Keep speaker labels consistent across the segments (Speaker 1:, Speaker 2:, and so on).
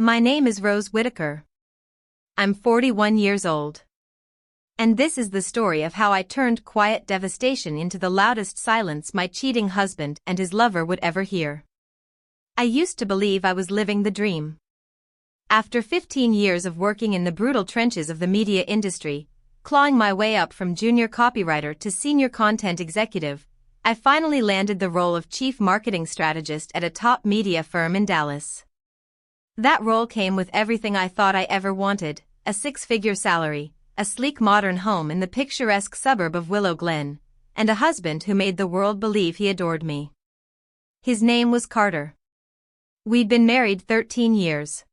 Speaker 1: My name is Rose Whitaker. I'm 41 years old. And this is the story of how I turned quiet devastation into the loudest silence my cheating husband and his lover would ever hear. I used to believe I was living the dream. After 15 years of working in the brutal trenches of the media industry, clawing my way up from junior copywriter to senior content executive, I finally landed the role of chief marketing strategist at a top media firm in Dallas. That role came with everything I thought I ever wanted: a six-figure salary, a sleek modern home in the picturesque suburb of Willow Glen, and a husband who made the world believe he adored me. His name was Carter. We'd been married 13 years.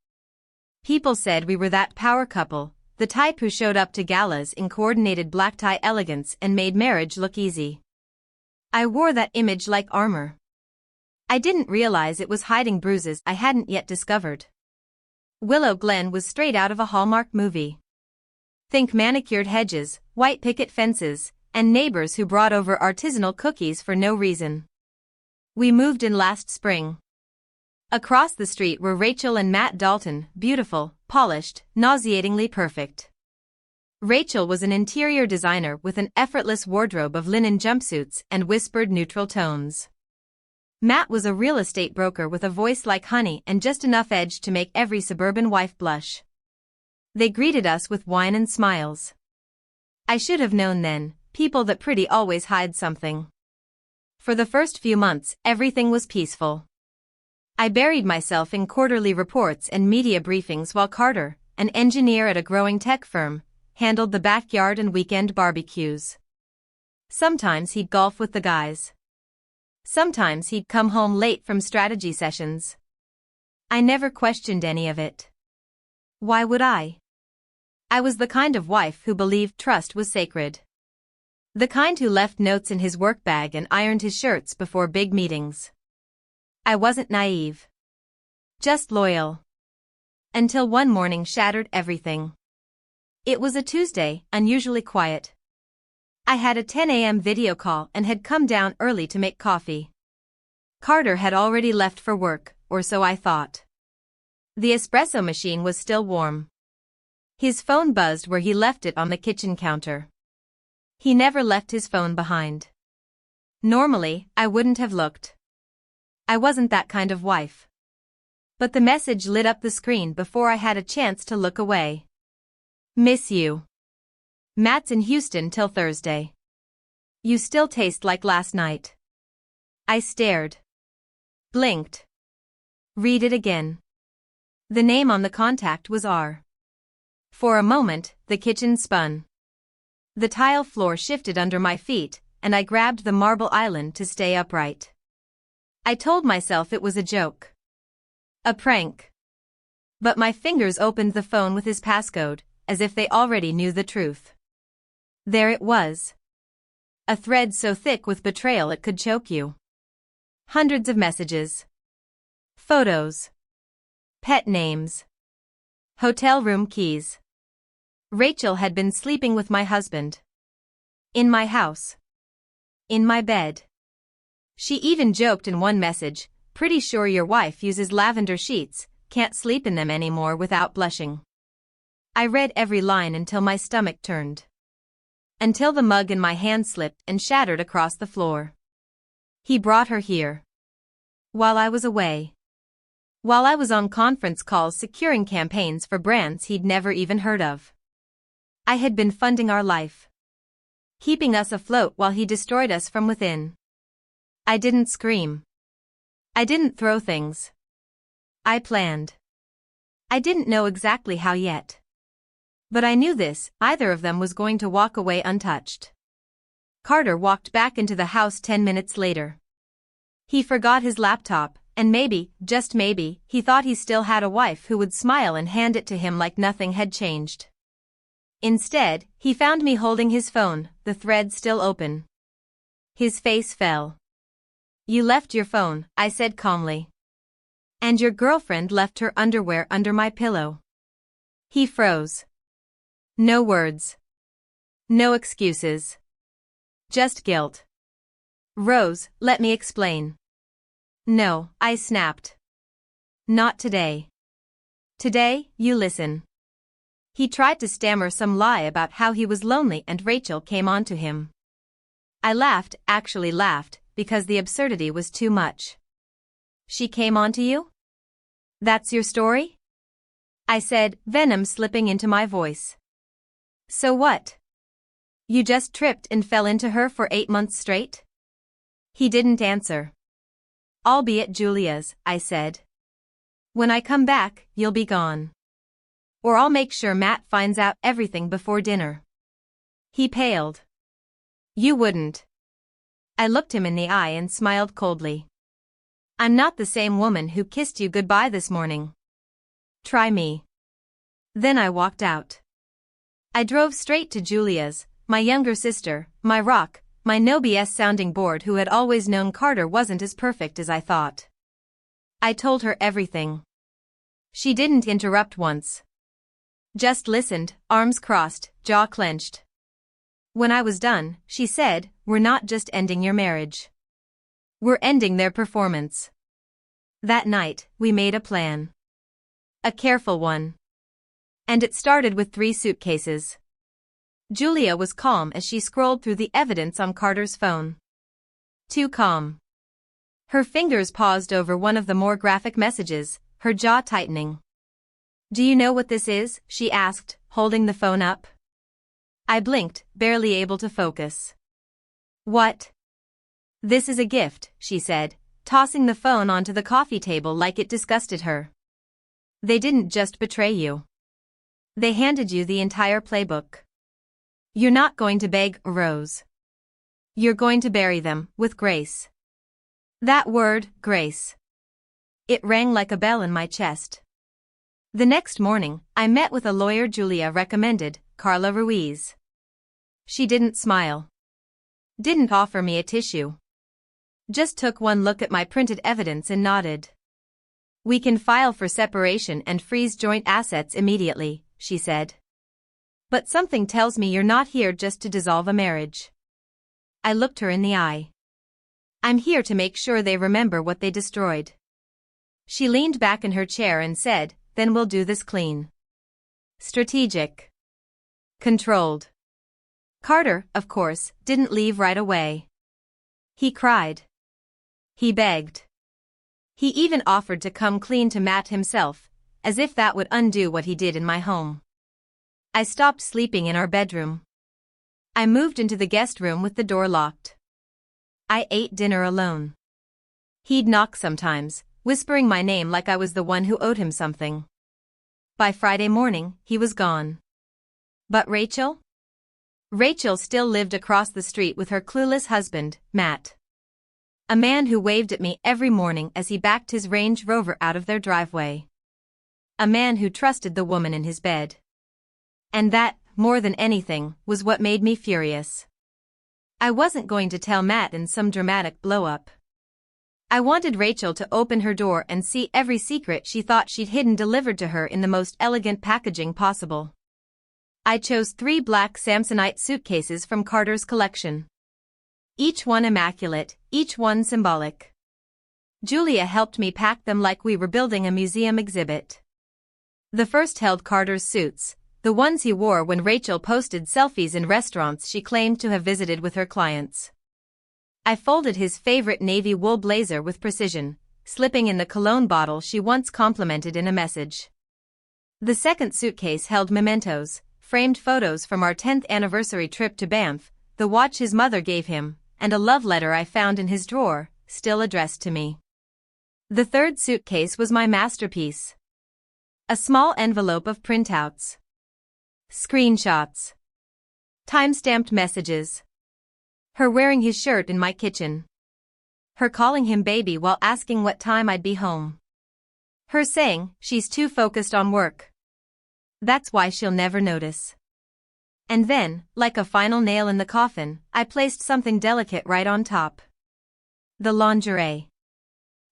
Speaker 1: People said we were that power couple, the type who showed up to galas in coordinated black tie elegance and made marriage look easy. I wore that image like armor. I didn't realize it was hiding bruises I hadn't yet discovered. Willow Glen was straight out of a Hallmark movie. Think manicured hedges, white picket fences, and neighbors who brought over artisanal cookies for no reason. We moved in last spring. Across the street were Rachel and Matt Dalton, beautiful, polished, nauseatingly perfect. Rachel was an interior designer with an effortless wardrobe of linen jumpsuits and whispered neutral tones. Matt was a real estate broker with a voice like honey and just enough edge to make every suburban wife blush. They greeted us with wine and smiles. I should have known then, people that pretty always hide something. For the first few months, everything was peaceful. I buried myself in quarterly reports and media briefings while Carter, an engineer at a growing tech firm, handled the backyard and weekend barbecues. Sometimes he'd golf with the guys. Sometimes he'd come home late from strategy sessions. I never questioned any of it. Why would I? I was the kind of wife who believed trust was sacred. The kind who left notes in his work bag and ironed his shirts before big meetings. I wasn't naive. Just loyal. Until one morning shattered everything. It was a Tuesday, unusually quiet. I had a 10 a.m. video call and had come down early to make coffee. Carter had already left for work, or so I thought. The espresso machine was still warm. His phone buzzed where he left it on the kitchen counter. He never left his phone behind. Normally, I wouldn't have looked. I wasn't that kind of wife. But the message lit up the screen before I had a chance to look away. Miss you. Matt's in Houston till Thursday. You still taste like last night. I stared. Blinked. Read it again. The name on the contact was R. For a moment, the kitchen spun. The tile floor shifted under my feet, and I grabbed the marble island to stay upright. I told myself it was a joke. A prank. But my fingers opened the phone with his passcode, as if they already knew the truth. There it was. A thread so thick with betrayal it could choke you. Hundreds of messages. Photos. Pet names. Hotel room keys. Rachel had been sleeping with my husband. In my house. In my bed. She even joked in one message, "Pretty sure your wife uses lavender sheets, can't sleep in them anymore without blushing." I read every line until my stomach turned. Until the mug in my hand slipped and shattered across the floor. He brought her here. While I was away. While I was on conference calls securing campaigns for brands he'd never even heard of. I had been funding our life. Keeping us afloat while he destroyed us from within. I didn't scream. I didn't throw things. I planned. I didn't know exactly how yet. But I knew this: either of them was going to walk away untouched. Carter walked back into the house 10 minutes later. He forgot his laptop, and maybe, just maybe, he thought he still had a wife who would smile and hand it to him like nothing had changed. Instead, he found me holding his phone, the thread still open. His face fell. "You left your phone," I said calmly. "And your girlfriend left her underwear under my pillow." He froze. No words. No excuses. Just guilt. "Rose, let me explain." "No," I snapped. "Not today." Today, you listen. He tried to stammer some lie about how he was lonely and Rachel came on to him. I laughed, actually laughed, because the absurdity was too much. She came on to you? That's your story? I said, venom slipping into my voice. So what? You just tripped and fell into her for 8 months straight? He didn't answer. I'll be at Julia's, I said. When I come back, you'll be gone. Or I'll make sure Matt finds out everything before dinner. He paled. You wouldn't. I looked him in the eye and smiled coldly. I'm not the same woman who kissed you goodbye this morning. Try me. Then I walked out. I drove straight to Julia's, my younger sister, my rock, my no BS sounding board who had always known Carter wasn't as perfect as I thought. I told her everything. She didn't interrupt once. Just listened, arms crossed, jaw clenched. When I was done, she said, we're not just ending your marriage. We're ending their performance. That night, we made a plan. A careful one. And it started with 3 suitcases. Julia was calm as she scrolled through the evidence on Carter's phone. Too calm. Her fingers paused over one of the more graphic messages, her jaw tightening. Do you know what this is? She asked, holding the phone up. I blinked, barely able to focus. What? This is a gift, she said, tossing the phone onto the coffee table like it disgusted her. They didn't just betray you. They handed you the entire playbook. You're not going to beg a rose. You're going to bury them, with grace. That word, grace. It rang like a bell in my chest. The next morning, I met with a lawyer Julia recommended, Carla Ruiz. She didn't smile. Didn't offer me a tissue. Just took one look at my printed evidence and nodded. We can file for separation and freeze joint assets immediately, she said. But something tells me you're not here just to dissolve a marriage. I looked her in the eye. I'm here to make sure they remember what they destroyed. She leaned back in her chair and said, then we'll do this clean. Strategic. Controlled. Carter, of course, didn't leave right away. He cried. He begged. He even offered to come clean to Matt himself, as if that would undo what he did in my home. I stopped sleeping in our bedroom. I moved into the guest room with the door locked. I ate dinner alone. He'd knock sometimes, whispering my name like I was the one who owed him something. By Friday morning, he was gone. But Rachel? Rachel still lived across the street with her clueless husband, Matt. A man who waved at me every morning as he backed his Range Rover out of their driveway. A man who trusted the woman in his bed. And that, more than anything, was what made me furious. I wasn't going to tell Matt in some dramatic blow-up. I wanted Rachel to open her door and see every secret she thought she'd hidden delivered to her in the most elegant packaging possible. I chose 3 black Samsonite suitcases from Carter's collection. Each one immaculate, each one symbolic. Julia helped me pack them like we were building a museum exhibit. The first held Carter's suits, the ones he wore when Rachel posted selfies in restaurants she claimed to have visited with her clients. I folded his favorite navy wool blazer with precision, slipping in the cologne bottle she once complimented in a message. The second suitcase held mementos, framed photos from our 10th anniversary trip to Banff, the watch his mother gave him, and a love letter I found in his drawer, still addressed to me. The third suitcase was my masterpiece. A small envelope of printouts. Screenshots. Time-stamped messages. Her wearing his shirt in my kitchen. Her calling him baby while asking what time I'd be home. Her saying, she's too focused on work. That's why she'll never notice. And then, like a final nail in the coffin, I placed something delicate right on top. The lingerie.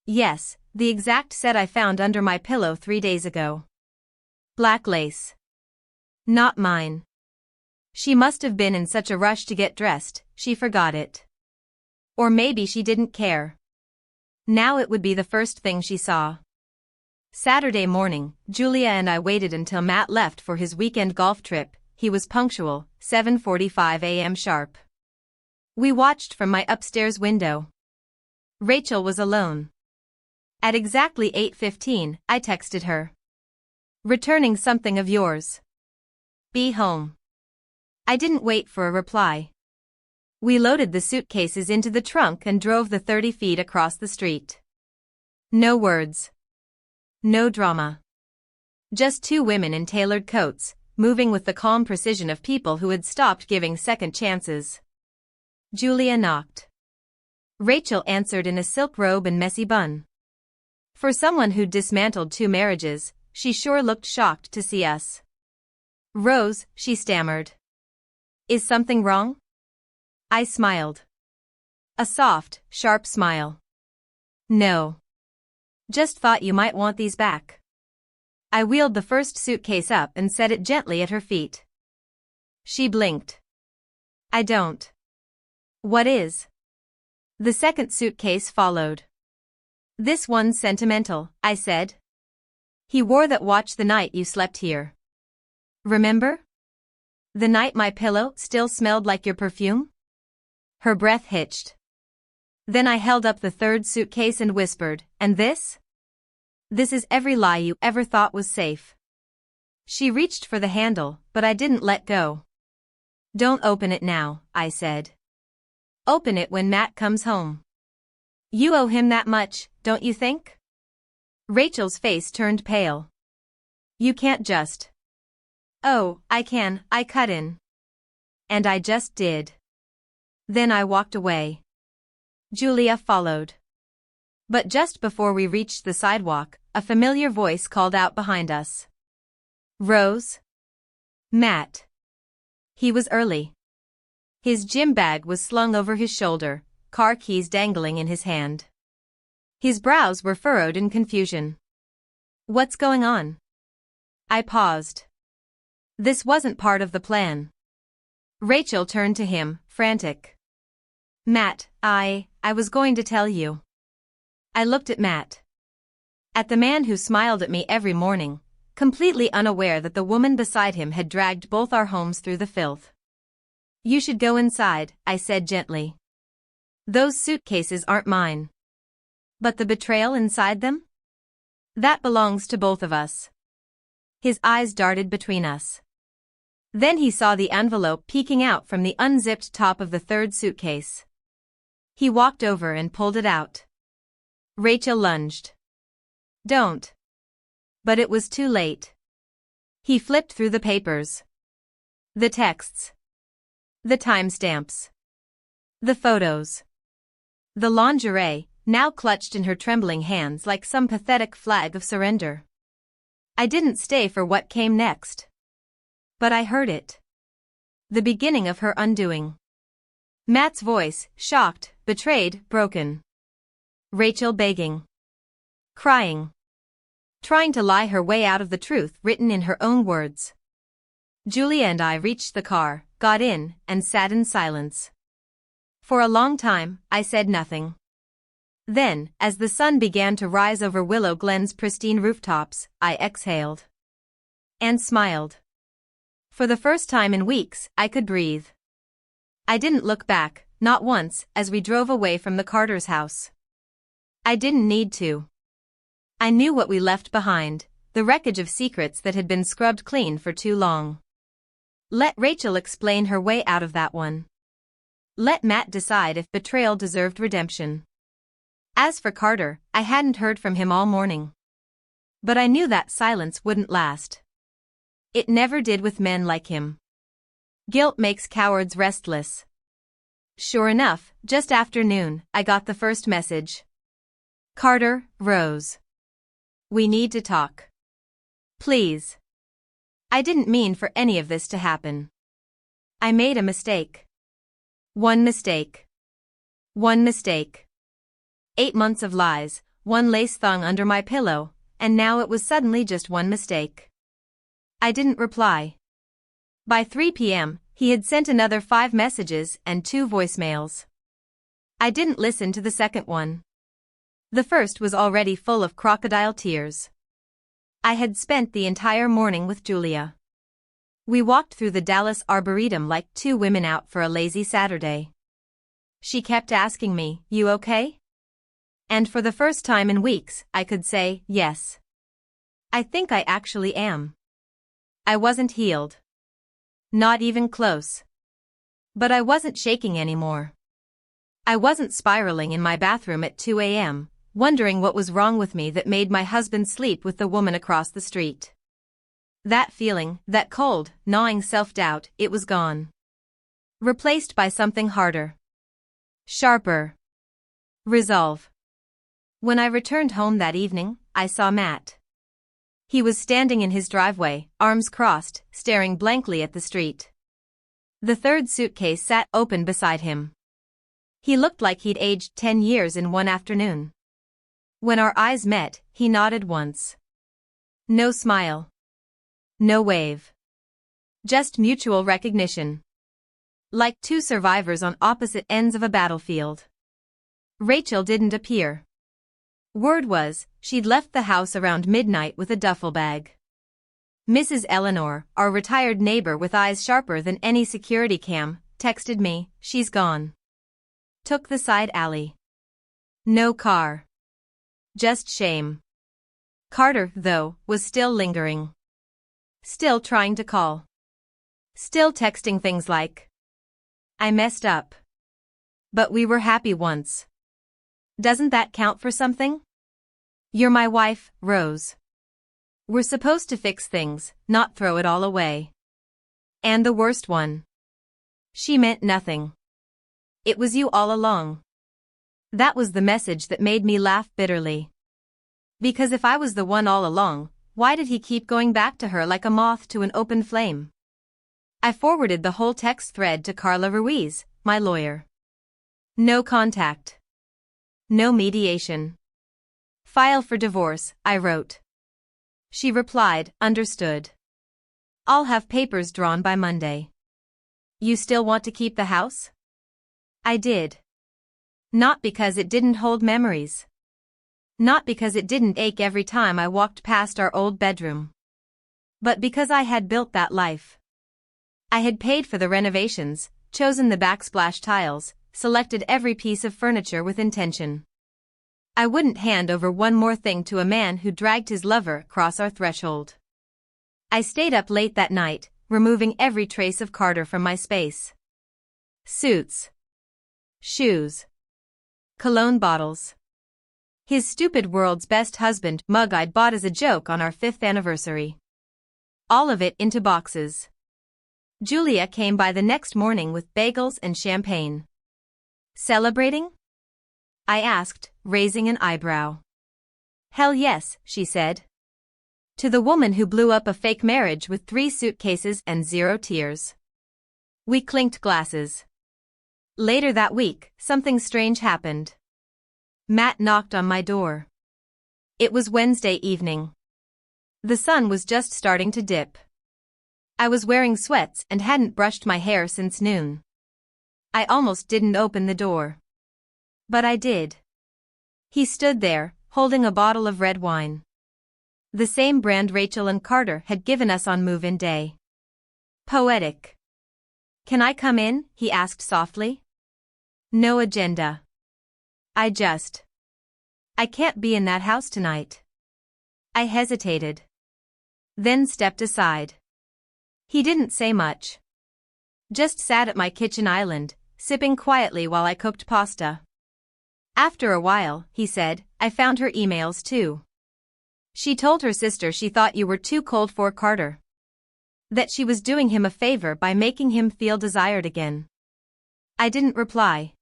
Speaker 1: Yes, the exact set I found under my pillow 3 days ago. Black lace. Not mine. She must have been in such a rush to get dressed, she forgot it. Or maybe she didn't care. Now it would be the first thing she saw. Saturday morning, Julia and I waited until Matt left for his weekend golf trip. He was punctual, 7:45 a.m. sharp. We watched from my upstairs window. Rachel was alone. At exactly 8:15, I texted her. "Returning something of yours. Be home." I didn't wait for a reply. We loaded the suitcases into the trunk and drove the 30 feet across the street. No words. No drama. Just two women in tailored coats, moving with the calm precision of people who had stopped giving second chances. Julia knocked. Rachel answered in a silk robe and messy bun. For someone who'd dismantled 2 marriages, she sure looked shocked to see us. "Rose," she stammered. "Is something wrong?" I smiled. A soft, sharp smile. "No. Just thought you might want these back." I wheeled the first suitcase up and set it gently at her feet. She blinked. "I don't." "What is?" The second suitcase followed. "This one's sentimental," I said. "He wore that watch the night you slept here. Remember? The night my pillow still smelled like your perfume?" Her breath hitched. Then I held up the third suitcase and whispered, "And this? This is every lie you ever thought was safe." She reached for the handle, but I didn't let go. "Don't open it now," I said. "Open it when Matt comes home. You owe him that much, don't you think?" Rachel's face turned pale. "You can't just." "Oh, I can," I cut in. And I just did. Then I walked away. Julia followed. But just before we reached the sidewalk, a familiar voice called out behind us. "Rose?" "Matt." He was early. His gym bag was slung over his shoulder, car keys dangling in his hand. His brows were furrowed in confusion. "What's going on?" I paused. This wasn't part of the plan. Rachel turned to him, frantic. "Matt, I was going to tell you." I looked at Matt. At the man who smiled at me every morning, completely unaware that the woman beside him had dragged both our homes through the filth. "You should go inside," I said gently. "Those suitcases aren't mine." "But the betrayal inside them? That belongs to both of us." His eyes darted between us. Then he saw the envelope peeking out from the unzipped top of the third suitcase. He walked over and pulled it out. Rachel lunged. "Don't." But it was too late. He flipped through the papers. The texts. The timestamps. The photos. The lingerie, now clutched in her trembling hands like some pathetic flag of surrender. I didn't stay for what came next. But I heard it. The beginning of her undoing. Matt's voice, shocked, betrayed, broken. Rachel begging. Crying. Trying to lie her way out of the truth written in her own words. Julia and I reached the car, got in, and sat in silence. For a long time, I said nothing. Then, as the sun began to rise over Willow Glen's pristine rooftops, I exhaled. And smiled. For the first time in weeks, I could breathe. I didn't look back, not once, as we drove away from the Carter's house. I didn't need to. I knew what we left behind, the wreckage of secrets that had been scrubbed clean for too long. Let Rachel explain her way out of that one. Let Matt decide if betrayal deserved redemption. As for Carter, I hadn't heard from him all morning. But I knew that silence wouldn't last. It never did with men like him. Guilt makes cowards restless. Sure enough, just after noon, I got the first message. "Carter, Rose. We need to talk. Please." I didn't mean for any of this to happen. I made a mistake. One mistake. One mistake. 8 months of lies, one lace thong under my pillow, and now it was suddenly just one mistake. I didn't reply. By 3 p.m., he had sent another 5 messages and 2 voicemails. I didn't listen to the second one. The first was already full of crocodile tears. I had spent the entire morning with Julia. We walked through the Dallas Arboretum like two women out for a lazy Saturday. She kept asking me, "You okay?" And for the first time in weeks, I could say, yes. I think I actually am. I wasn't healed. Not even close. But I wasn't shaking anymore. I wasn't spiraling in my bathroom at 2 a.m., wondering what was wrong with me that made my husband sleep with the woman across the street. That feeling, that cold, gnawing self-doubt, it was gone. Replaced by something harder. Sharper. Resolve. When I returned home that evening, I saw Matt. He was standing in his driveway, arms crossed, staring blankly at the street. The third suitcase sat open beside him. He looked like he'd aged 10 years in one afternoon. When our eyes met, he nodded once. No smile. No wave. Just mutual recognition. Like two survivors on opposite ends of a battlefield. Rachel didn't appear. Word was, she'd left the house around midnight with a duffel bag. Mrs. Eleanor, our retired neighbor with eyes sharper than any security cam, texted me, "She's gone." Took the side alley. No car. Just shame. Carter, though, was still lingering. Still trying to call. Still texting things like, "I messed up. But we were happy once. Doesn't that count for something? You're my wife, Rose. We're supposed to fix things, not throw it all away." And the worst one. She meant nothing. It was you all along. That was the message that made me laugh bitterly. Because if I was the one all along, why did he keep going back to her like a moth to an open flame? I forwarded the whole text thread to Carla Ruiz, my lawyer. No contact. No mediation. File for divorce, I wrote. She replied, "Understood. I'll have papers drawn by Monday." You still want to keep the house? I did. Not because it didn't hold memories. Not because it didn't ache every time I walked past our old bedroom. But because I had built that life. I had paid for the renovations, chosen the backsplash tiles, selected every piece of furniture with intention. I wouldn't hand over one more thing to a man who dragged his lover across our threshold. I stayed up late that night, removing every trace of Carter from my space. Suits. Shoes. Cologne bottles. His stupid world's best husband mug I'd bought as a joke on our 5th anniversary. All of it into boxes. Julia came by the next morning with bagels and champagne. Celebrating? I asked, raising an eyebrow. Hell yes, she said. To the woman who blew up a fake marriage with 3 suitcases and 0 tears. We clinked glasses. Later that week, something strange happened. Matt knocked on my door. It was Wednesday evening. The sun was just starting to dip. I was wearing sweats and hadn't brushed my hair since noon. I almost didn't open the door. But I did. He stood there, holding a bottle of red wine. The same brand Rachel and Carter had given us on move-in day. Poetic. "Can I come in?" he asked softly. No agenda. I can't be in that house tonight. I hesitated. Then stepped aside. He didn't say much. Just sat at my kitchen island, sipping quietly while I cooked pasta. After a while, he said, "I found her emails too. She told her sister she thought you were too cold for Carter. That she was doing him a favor by making him feel desired again." I didn't reply.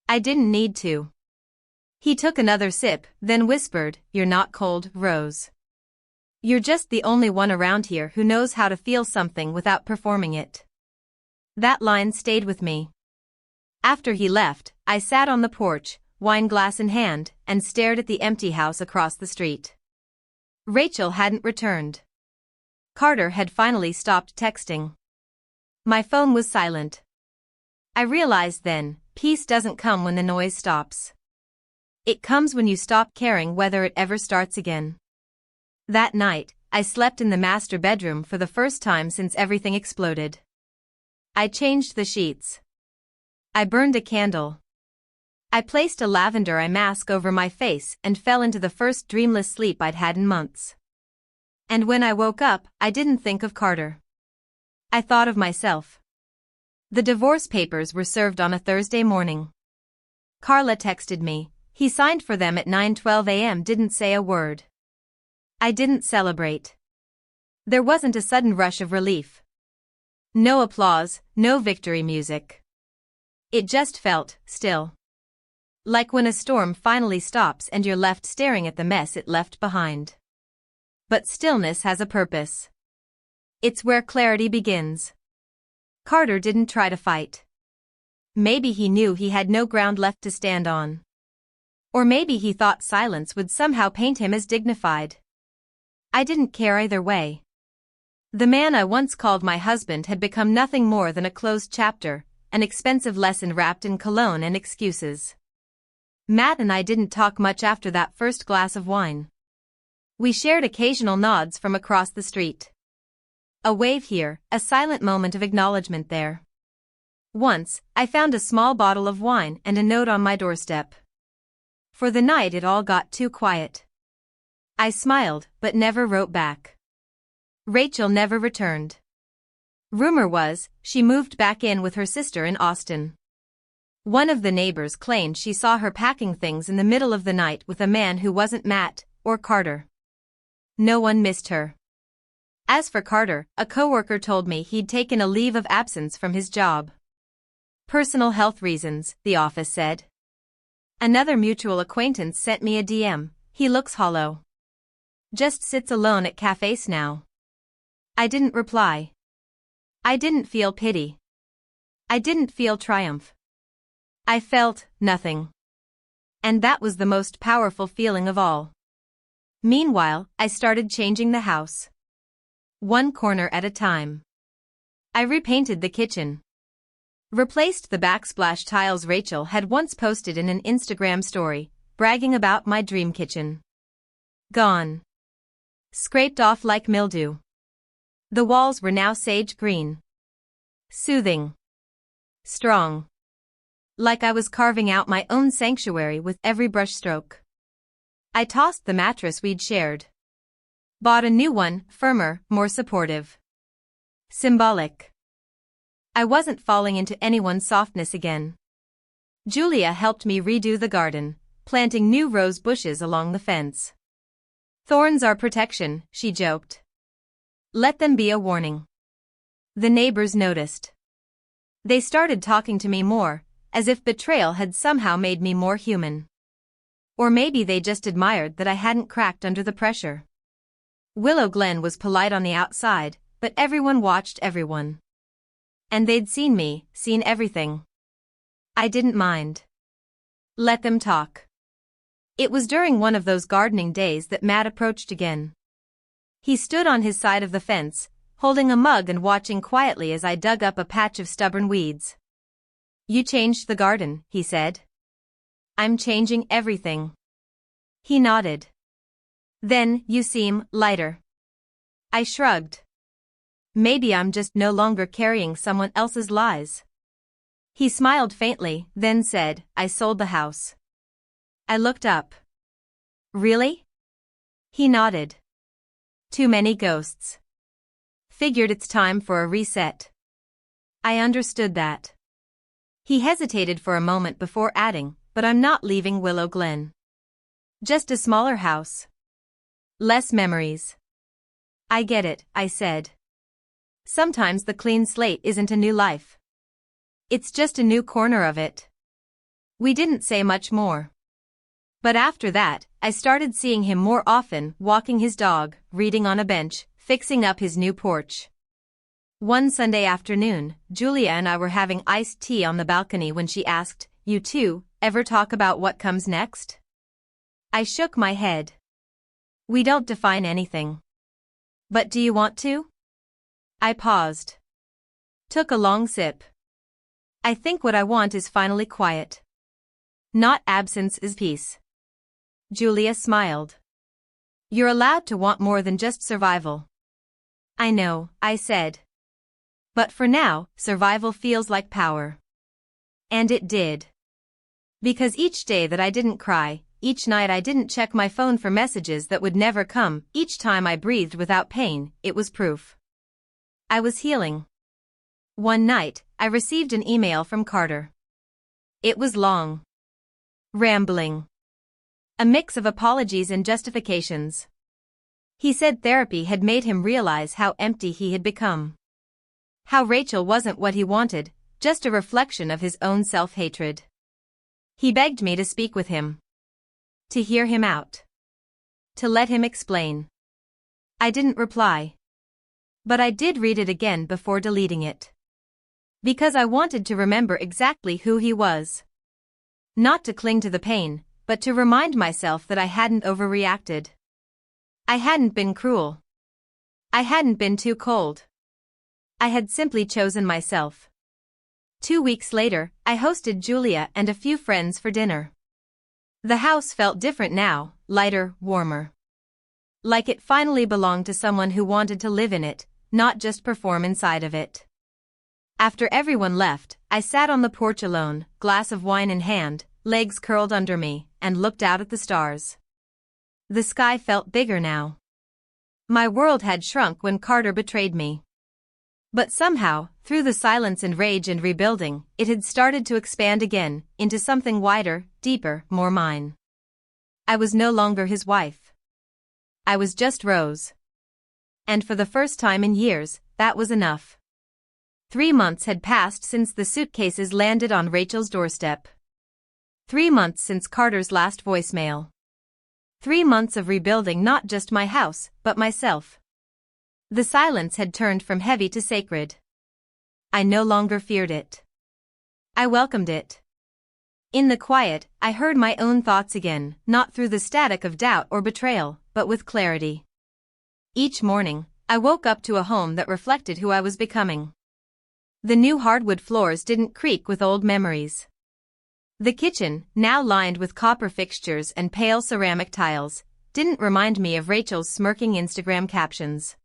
Speaker 1: I didn't need to. He took another sip, then whispered, "You're not cold, Rose. You're just the only one around here who knows how to feel something without performing it." That line stayed with me. After he left, I sat on the porch, wine glass in hand, and stared at the empty house across the street. Rachel hadn't returned. Carter had finally stopped texting. My phone was silent. I realized then, peace doesn't come when the noise stops. It comes when you stop caring whether it ever starts again. That night, I slept in the master bedroom for the first time since everything exploded. I changed the sheets. I burned a candle. I placed a lavender eye mask over my face and fell into the first dreamless sleep I'd had in months. And when I woke up, I didn't think of Carter. I thought of myself. The divorce papers were served on a Thursday morning. Carla texted me. He signed for them at 9:12 a.m. Didn't say a word. I didn't celebrate. There wasn't a sudden rush of relief. No applause, no victory music. It just felt still. Like when a storm finally stops and you're left staring at the mess it left behind. But stillness has a purpose. It's where clarity begins. Carter didn't try to fight. Maybe he knew he had no ground left to stand on. Or maybe he thought silence would somehow paint him as dignified. I didn't care either way. The man I once called my husband had become nothing more than a closed chapter, an expensive lesson wrapped in cologne and excuses. Matt and I didn't talk much after that first glass of wine. We shared occasional nods from across the street. A wave here, a silent moment of acknowledgement there. Once, I found a small bottle of wine and a note on my doorstep. For the night it all got too quiet. I smiled, but never wrote back. Rachel never returned. Rumor was, she moved back in with her sister in Austin. One of the neighbors claimed she saw her packing things in the middle of the night with a man who wasn't Matt or Carter. No one missed her. As for Carter, a coworker told me he'd taken a leave of absence from his job. Personal health reasons, the office said. Another mutual acquaintance sent me a DM. He looks hollow. Just sits alone at cafes now. I didn't reply. I didn't feel pity. I didn't feel triumph. I felt nothing. And that was the most powerful feeling of all. Meanwhile, I started changing the house. One corner at a time. I repainted the kitchen. Replaced the backsplash tiles Rachel had once posted in an Instagram story, bragging about my dream kitchen. Gone. Scraped off like mildew. The walls were now sage green. Soothing. Strong. Like I was carving out my own sanctuary with every brushstroke. I tossed the mattress we'd shared. Bought a new one, firmer, more supportive. Symbolic. I wasn't falling into anyone's softness again. Julia helped me redo the garden, planting new rose bushes along the fence. Thorns are protection, she joked. Let them be a warning. The neighbors noticed. They started talking to me more, as if betrayal had somehow made me more human. Or maybe they just admired that I hadn't cracked under the pressure. Willow Glen was polite on the outside, but everyone watched everyone. And they'd seen me, seen everything. I didn't mind. Let them talk. It was during one of those gardening days that Matt approached again. He stood on his side of the fence, holding a mug and watching quietly as I dug up a patch of stubborn weeds. You changed the garden, he said. I'm changing everything. He nodded. Then, you seem lighter. I shrugged. Maybe I'm just no longer carrying someone else's lies. He smiled faintly, then said, I sold the house. I looked up. Really? He nodded. Too many ghosts. Figured it's time for a reset. I understood that. He hesitated for a moment before adding, but I'm not leaving Willow Glen. Just a smaller house. Less memories. I get it, I said. Sometimes the clean slate isn't a new life. It's just a new corner of it. We didn't say much more. But after that, I started seeing him more often, walking his dog, reading on a bench, fixing up his new porch. One Sunday afternoon, Julia and I were having iced tea on the balcony when she asked, You two, ever talk about what comes next? I shook my head. We don't define anything. But do you want to? I paused. Took a long sip. I think what I want is finally quiet. Not absence is peace. Julia smiled. You're allowed to want more than just survival. I know, I said. But for now, survival feels like power. And it did. Because each day that I didn't cry, each night I didn't check my phone for messages that would never come, each time I breathed without pain, it was proof. I was healing. One night, I received an email from Carter. It was long. Rambling. A mix of apologies and justifications. He said therapy had made him realize how empty he had become. How Rachel wasn't what he wanted, just a reflection of his own self-hatred. He begged me to speak with him. To hear him out. To let him explain. I didn't reply. But I did read it again before deleting it. Because I wanted to remember exactly who he was. Not to cling to the pain, but to remind myself that I hadn't overreacted. I hadn't been cruel. I hadn't been too cold. I had simply chosen myself. 2 weeks later, I hosted Julia and a few friends for dinner. The house felt different now, lighter, warmer. Like it finally belonged to someone who wanted to live in it, not just perform inside of it. After everyone left, I sat on the porch alone, glass of wine in hand, legs curled under me, and looked out at the stars. The sky felt bigger now. My world had shrunk when Carter betrayed me. But somehow, through the silence and rage and rebuilding, it had started to expand again, into something wider, deeper, more mine. I was no longer his wife. I was just Rose. And for the first time in years, that was enough. 3 months had passed since the suitcases landed on Rachel's doorstep. 3 months since Carter's last voicemail. 3 months of rebuilding not just my house, but myself. The silence had turned from heavy to sacred. I no longer feared it. I welcomed it. In the quiet, I heard my own thoughts again, not through the static of doubt or betrayal, but with clarity. Each morning, I woke up to a home that reflected who I was becoming. The new hardwood floors didn't creak with old memories. The kitchen, now lined with copper fixtures and pale ceramic tiles, didn't remind me of Rachel's smirking Instagram captions.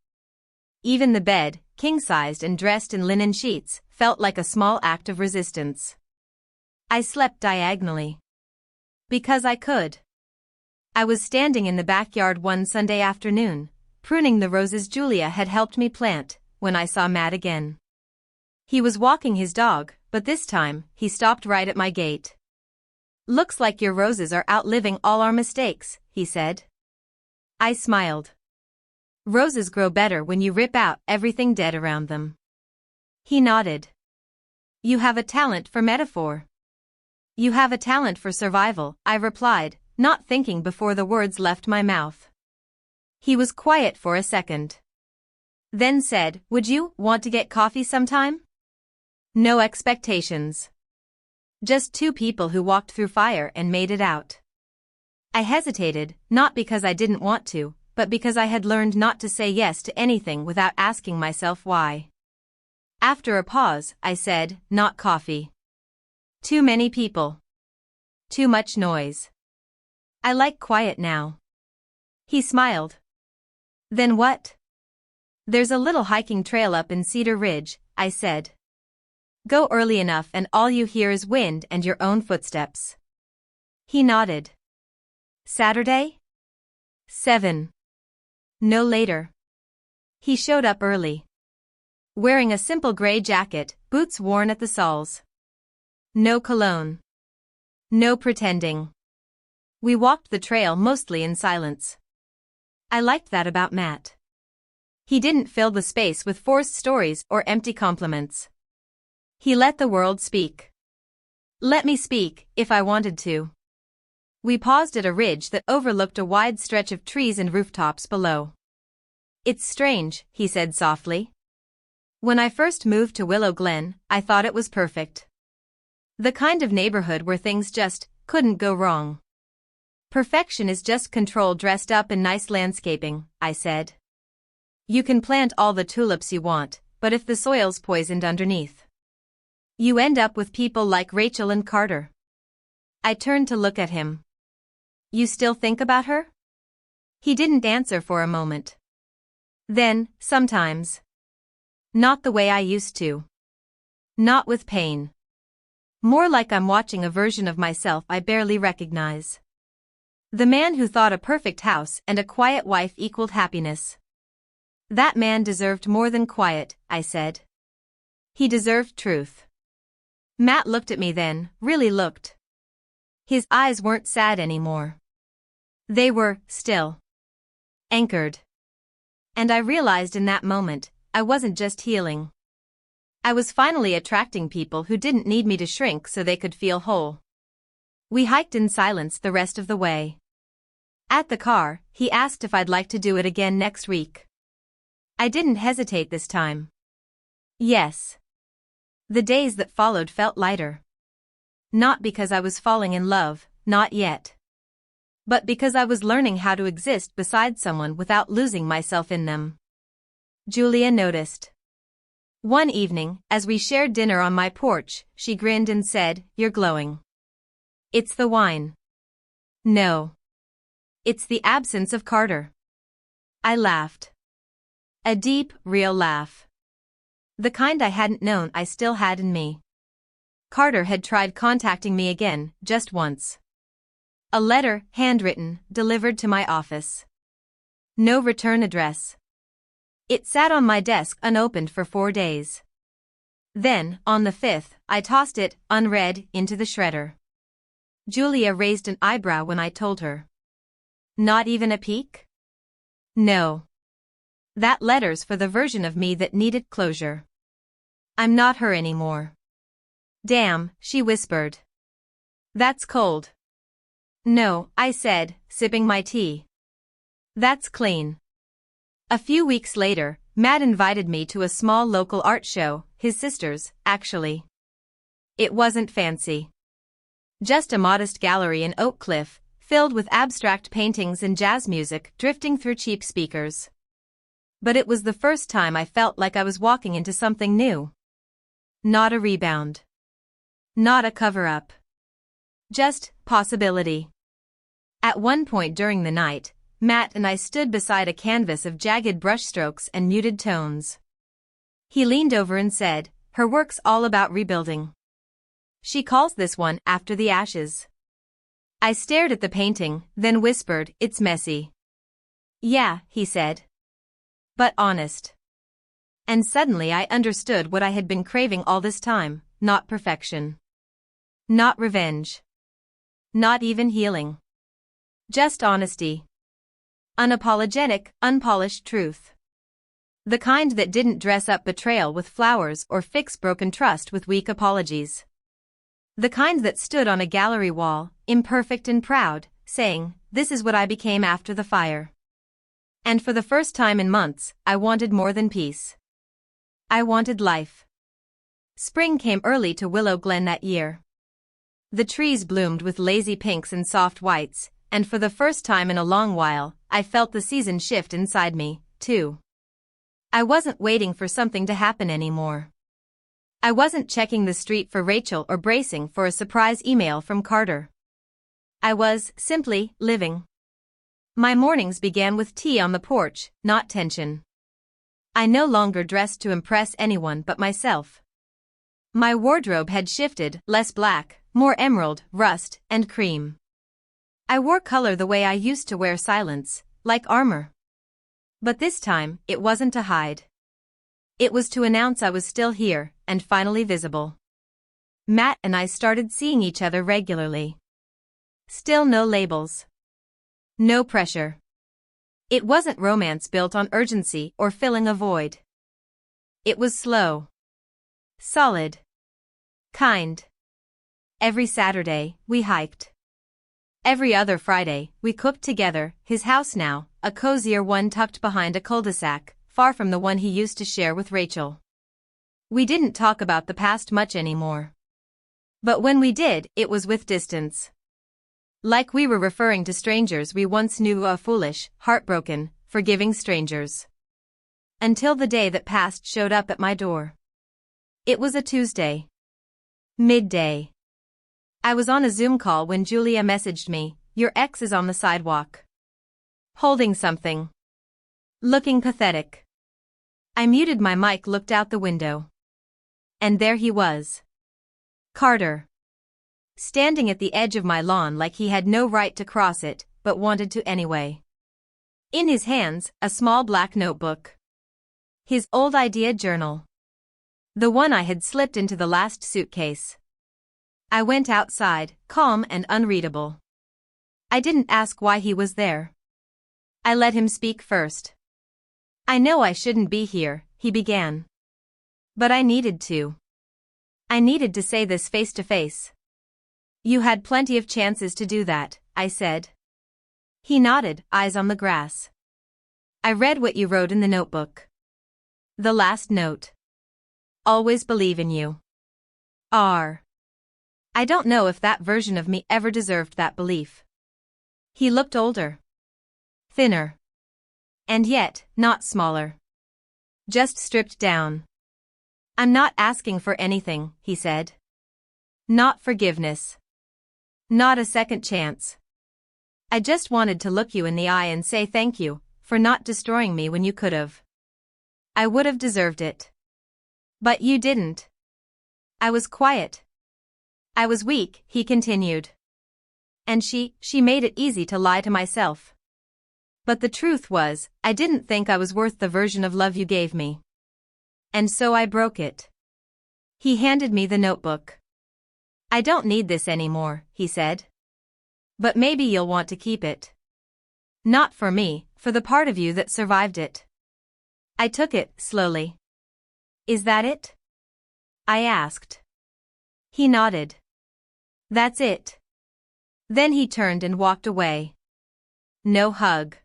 Speaker 1: Even the bed, king-sized and dressed in linen sheets, felt like a small act of resistance. I slept diagonally. Because I could. I was standing in the backyard one Sunday afternoon, pruning the roses Julia had helped me plant, when I saw Matt again. He was walking his dog, but this time, he stopped right at my gate. "Looks like your roses are outliving all our mistakes," he said. I smiled. Roses grow better when you rip out everything dead around them. He nodded. You have a talent for metaphor. You have a talent for survival, I replied, not thinking before the words left my mouth. He was quiet for a second. Then said, "Would you want to get coffee sometime?" No expectations. Just two people who walked through fire and made it out. I hesitated, not because I didn't want to, but because I had learned not to say yes to anything without asking myself why. After a pause, I said, "Not coffee. Too many people. Too much noise. I like quiet now." He smiled. Then what? There's a little hiking trail up in Cedar Ridge, I said. Go early enough and all you hear is wind and your own footsteps. He nodded. Saturday? 7. No later. He showed up early. Wearing a simple gray jacket, boots worn at the soles. No cologne. No pretending. We walked the trail mostly in silence. I liked that about Matt. He didn't fill the space with forced stories or empty compliments. He let the world speak. Let me speak, if I wanted to. We paused at a ridge that overlooked a wide stretch of trees and rooftops below. It's strange, he said softly. When I first moved to Willow Glen, I thought it was perfect. The kind of neighborhood where things just couldn't go wrong. Perfection is just control dressed up in nice landscaping, I said. You can plant all the tulips you want, but if the soil's poisoned underneath, you end up with people like Rachel and Carter. I turned to look at him. You still think about her? He didn't answer for a moment. Then, sometimes. Not the way I used to. Not with pain. More like I'm watching a version of myself I barely recognize. The man who thought a perfect house and a quiet wife equaled happiness. That man deserved more than quiet, I said. He deserved truth. Matt looked at me then, really looked. His eyes weren't sad anymore. They were, still. Anchored. And I realized in that moment, I wasn't just healing. I was finally attracting people who didn't need me to shrink so they could feel whole. We hiked in silence the rest of the way. At the car, he asked if I'd like to do it again next week. I didn't hesitate this time. Yes. The days that followed felt lighter. Not because I was falling in love, not yet. But because I was learning how to exist beside someone without losing myself in them. Julia noticed. One evening, as we shared dinner on my porch, she grinned and said, "You're glowing." It's the wine. No. It's the absence of Carter. I laughed. A deep, real laugh. The kind I hadn't known I still had in me. Carter had tried contacting me again, just once. A letter, handwritten, delivered to my office. No return address. It sat on my desk unopened for 4 days. Then, on the 5th, I tossed it, unread, into the shredder. Julia raised an eyebrow when I told her. Not even a peek? No. That letter's for the version of me that needed closure. I'm not her anymore. Damn, she whispered. That's cold. No, I said, sipping my tea. That's clean. A few weeks later, Matt invited me to a small local art show, his sister's, actually. It wasn't fancy. Just a modest gallery in Oak Cliff, filled with abstract paintings and jazz music drifting through cheap speakers. But it was the first time I felt like I was walking into something new. Not a rebound. Not a cover-up. Just possibility. At one point during the night, Matt and I stood beside a canvas of jagged brushstrokes and muted tones. He leaned over and said, "Her work's all about rebuilding. She calls this one After the Ashes." I stared at the painting, then whispered, "It's messy." "Yeah," he said. "But honest." And suddenly I understood what I had been craving all this time, not perfection. Not revenge. Not even healing. Just honesty. Unapologetic, unpolished truth. The kind that didn't dress up betrayal with flowers or fix broken trust with weak apologies. The kind that stood on a gallery wall, imperfect and proud, saying, "This is what I became after the fire." And for the first time in months, I wanted more than peace. I wanted life. Spring came early to Willow Glen that year. The trees bloomed with lazy pinks and soft whites, and for the first time in a long while, I felt the season shift inside me, too. I wasn't waiting for something to happen anymore. I wasn't checking the street for Rachel or bracing for a surprise email from Carter. I was, simply, living. My mornings began with tea on the porch, not tension. I no longer dressed to impress anyone but myself. My wardrobe had shifted, less black, more emerald, rust, and cream. I wore color the way I used to wear silence, like armor. But this time, it wasn't to hide. It was to announce I was still here, and finally visible. Matt and I started seeing each other regularly. Still no labels. No pressure. It wasn't romance built on urgency or filling a void. It was slow. Solid. Kind. Every Saturday, we hiked. Every other Friday, we cooked together, his house now, a cozier one tucked behind a cul-de-sac, far from the one he used to share with Rachel. We didn't talk about the past much anymore. But when we did, it was with distance. Like we were referring to strangers we once knew, foolish, heartbroken, forgiving strangers. Until the day that past showed up at my door. It was a Tuesday. Midday. I was on a Zoom call when Julia messaged me, "Your ex is on the sidewalk." holding something. Looking pathetic. I muted my mic, looked out the window. And there he was. Carter. Standing at the edge of my lawn like he had no right to cross it, but wanted to anyway. In his hands, a small black notebook. His old idea journal. The one I had slipped into the last suitcase. I went outside, calm and unreadable. I didn't ask why he was there. I let him speak first. I know I shouldn't be here, he began. But I needed to. I needed to say this face to face. You had plenty of chances to do that, I said. He nodded, eyes on the grass. I read what you wrote in the notebook. The last note. Always believe in you. R. I don't know if that version of me ever deserved that belief. He looked older. Thinner. And yet, not smaller. Just stripped down. I'm not asking for anything, he said. Not forgiveness. Not a second chance. I just wanted to look you in the eye and say thank you for not destroying me when you could have. I would have deserved it. But you didn't. I was quiet. I was weak, he continued. And she made it easy to lie to myself. But the truth was, I didn't think I was worth the version of love you gave me. And so I broke it. He handed me the notebook. I don't need this anymore, he said. But maybe you'll want to keep it. Not for me, for the part of you that survived it. I took it, slowly. Is that it? I asked. He nodded. That's it. Then he turned and walked away. No hug.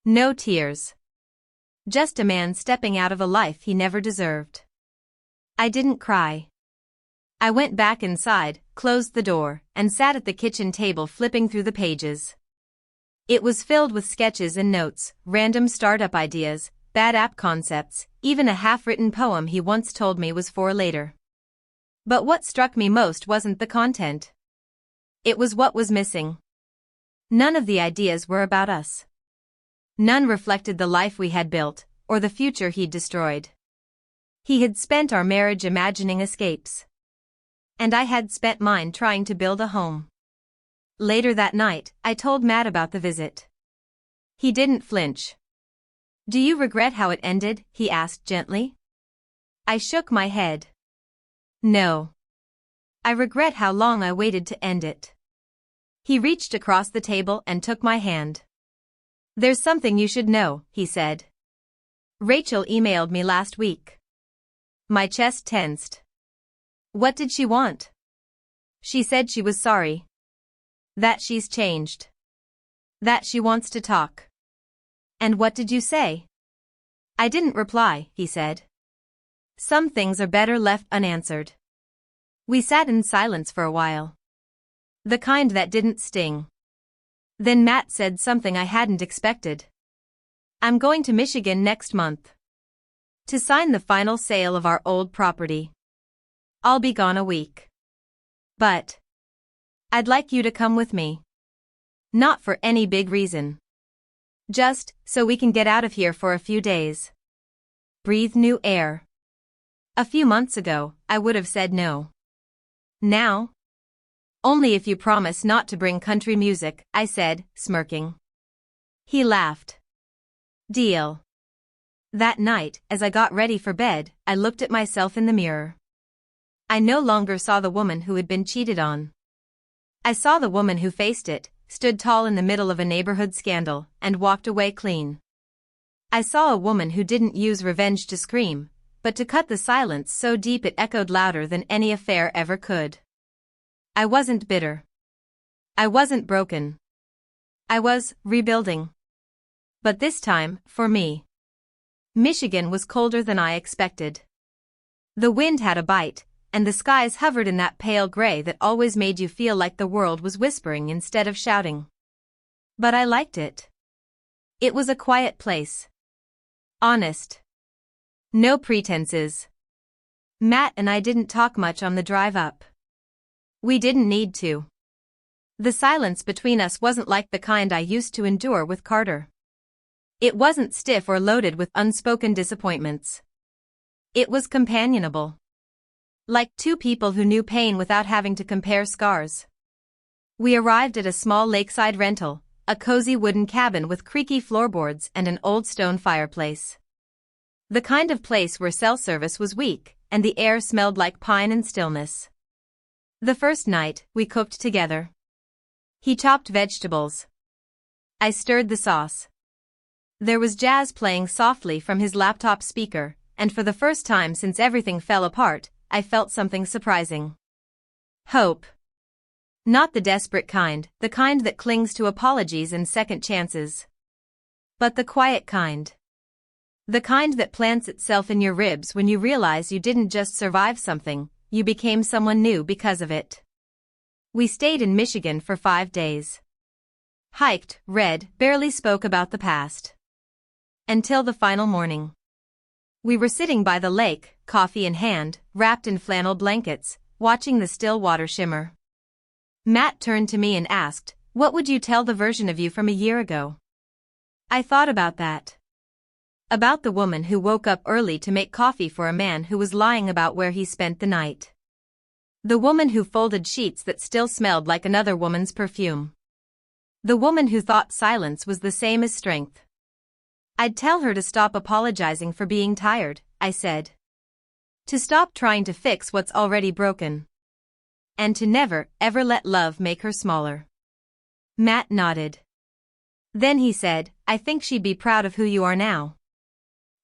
Speaker 1: No tears. Just a man stepping out of a life he never deserved. I didn't cry. I went back inside, closed the door, and sat at the kitchen table flipping through the pages. It was filled with sketches and notes, random startup ideas, bad app concepts, even a half-written poem he once told me was for later. But what struck me most wasn't the content. It was what was missing. None of the ideas were about us. None reflected the life we had built, or the future he'd destroyed. He had spent our marriage imagining escapes. And I had spent mine trying to build a home. Later that night, I told Matt about the visit. He didn't flinch. Do you regret how it ended? He asked gently. I shook my head. No. I regret how long I waited to end it. He reached across the table and took my hand. There's something you should know, he said. Rachel emailed me last week. My chest tensed. What did she want? She said she was sorry. That she's changed. That she wants to talk. And what did you say? I didn't reply, he said. Some things are better left unanswered. We sat in silence for a while. The kind that didn't sting. Then Matt said something I hadn't expected. I'm going to Michigan next month. To sign the final sale of our old property. I'll be gone a week. But I'd like you to come with me. Not for any big reason. Just so we can get out of here for a few days. Breathe new air. A few months ago, I would have said no. Now? Only if you promise not to bring country music, I said, smirking. He laughed. Deal. That night, as I got ready for bed, I looked at myself in the mirror. I no longer saw the woman who had been cheated on. I saw the woman who faced it, stood tall in the middle of a neighborhood scandal, and walked away clean. I saw a woman who didn't use revenge to scream, but to cut the silence so deep it echoed louder than any affair ever could. I wasn't bitter. I wasn't broken. I was rebuilding. But this time, for me, Michigan was colder than I expected. The wind had a bite, and the skies hovered in that pale gray that always made you feel like the world was whispering instead of shouting. But I liked it. It was a quiet place. Honest. No pretenses. Matt and I didn't talk much on the drive up. We didn't need to. The silence between us wasn't like the kind I used to endure with Carter. It wasn't stiff or loaded with unspoken disappointments. It was companionable. Like two people who knew pain without having to compare scars. We arrived at a small lakeside rental, a cozy wooden cabin with creaky floorboards and an old stone fireplace. The kind of place where cell service was weak, and the air smelled like pine and stillness. The first night, we cooked together. He chopped vegetables. I stirred the sauce. There was jazz playing softly from his laptop speaker, and for the first time since everything fell apart, I felt something surprising. Hope. Not the desperate kind, the kind that clings to apologies and second chances. But the quiet kind. The kind that plants itself in your ribs when you realize you didn't just survive something, you became someone new because of it. We stayed in Michigan for 5 days. Hiked, read, barely spoke about the past. Until the final morning. We were sitting by the lake, coffee in hand, wrapped in flannel blankets, watching the still water shimmer. Matt turned to me and asked, "What would you tell the version of you from a year ago?" I thought about that. About the woman who woke up early to make coffee for a man who was lying about where he spent the night. The woman who folded sheets that still smelled like another woman's perfume. The woman who thought silence was the same as strength. I'd tell her to stop apologizing for being tired, I said. To stop trying to fix what's already broken. And to never, ever let love make her smaller. Matt nodded. Then he said, "I think she'd be proud of who you are now."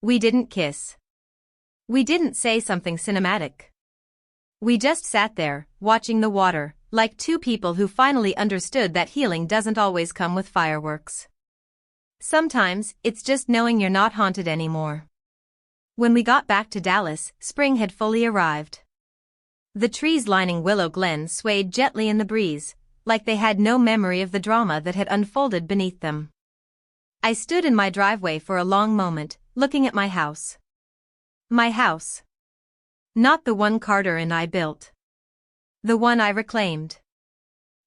Speaker 1: We didn't kiss. We didn't say something cinematic. We just sat there, watching the water, like two people who finally understood that healing doesn't always come with fireworks. Sometimes, it's just knowing you're not haunted anymore. When we got back to Dallas, spring had fully arrived. The trees lining Willow Glen swayed gently in the breeze, like they had no memory of the drama that had unfolded beneath them. I stood in my driveway for a long moment, looking at my house. My house. Not the one Carter and I built. The one I reclaimed.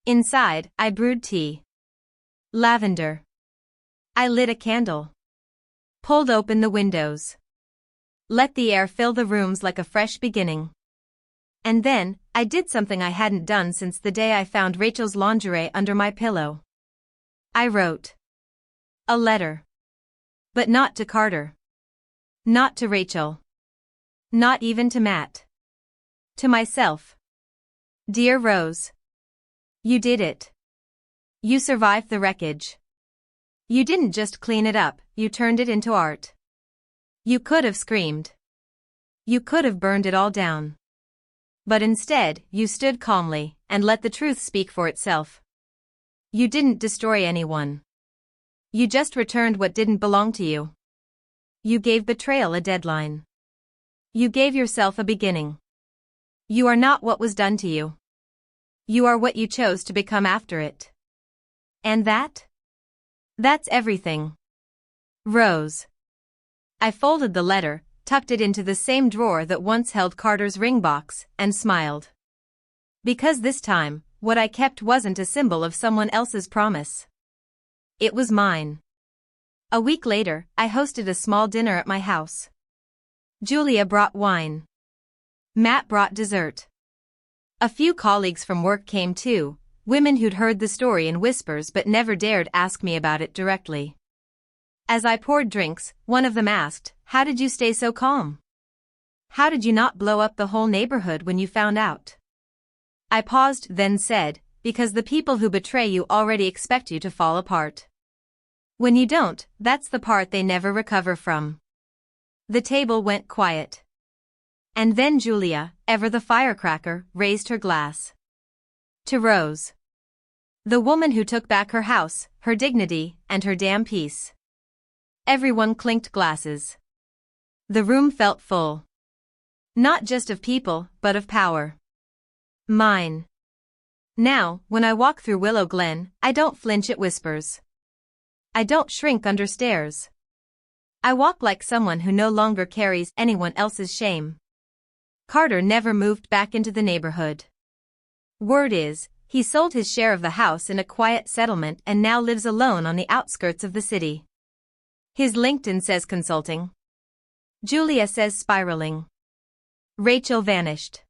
Speaker 1: Inside, I brewed tea. Lavender. I lit a candle. Pulled open the windows. Let the air fill the rooms like a fresh beginning. And then, I did something I hadn't done since the day I found Rachel's lingerie under my pillow. I wrote a letter. But not to Carter. Not to Rachel. Not even to Matt. To myself. Dear Rose. You did it. You survived the wreckage. You didn't just clean it up, you turned it into art. You could have screamed. You could have burned it all down. But instead, you stood calmly and let the truth speak for itself. You didn't destroy anyone. You just returned what didn't belong to you. You gave betrayal a deadline. You gave yourself a beginning. You are not what was done to you. You are what you chose to become after it. And that's everything. Rose. I folded the letter, tucked it into the same drawer that once held Carter's ring box, and smiled. Because this time, what I kept wasn't a symbol of someone else's promise. It was mine. A week later, I hosted a small dinner at my house. Julia brought wine. Matt brought dessert. A few colleagues from work came too, women who'd heard the story in whispers but never dared ask me about it directly. As I poured drinks, one of them asked, "How did you stay so calm? How did you not blow up the whole neighborhood when you found out?" I paused, then said, "Because the people who betray you already expect you to fall apart. When you don't, that's the part they never recover from." The table went quiet. And then Julia, ever the firecracker, raised her glass. To Rose. The woman who took back her house, her dignity, and her damn peace. Everyone clinked glasses. The room felt full. Not just of people, but of power. Mine. Now, when I walk through Willow Glen, I don't flinch at whispers. I don't shrink under stares. I walk like someone who no longer carries anyone else's shame. Carter never moved back into the neighborhood. Word is, He sold his share of the house in a quiet settlement and now lives alone on the outskirts of the city. His LinkedIn says consulting. Julia says spiraling. Rachel vanished.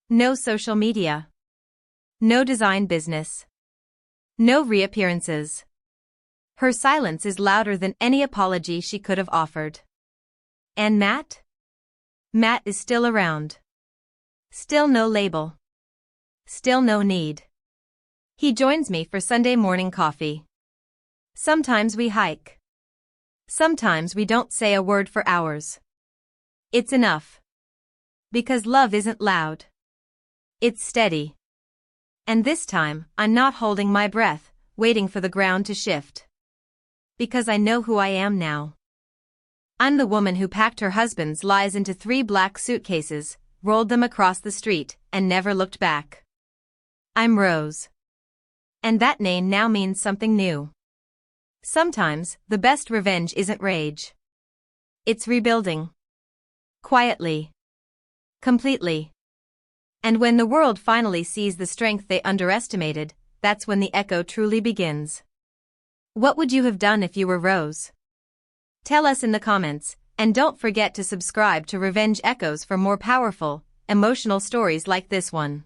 Speaker 1: No social media. No design business. No reappearances. Her silence is louder than any apology she could have offered. And Matt? Matt is still around. Still no label. Still no need. He joins me for Sunday morning coffee. Sometimes we hike. Sometimes we don't say a word for hours. It's enough. Because love isn't loud. It's steady. And this time, I'm not holding my breath, waiting for the ground to shift. Because I know who I am now. I'm the woman who packed her husband's lies into 3 black suitcases, rolled them across the street, and never looked back. I'm Rose. And that name now means something new. Sometimes, the best revenge isn't rage. It's rebuilding. Quietly. Completely. And when the world finally sees the strength they underestimated, that's when the echo truly begins. What would you have done if you were Rose? Tell us in the comments, and don't forget to subscribe to Revenge Echoes for more powerful, emotional stories like this one.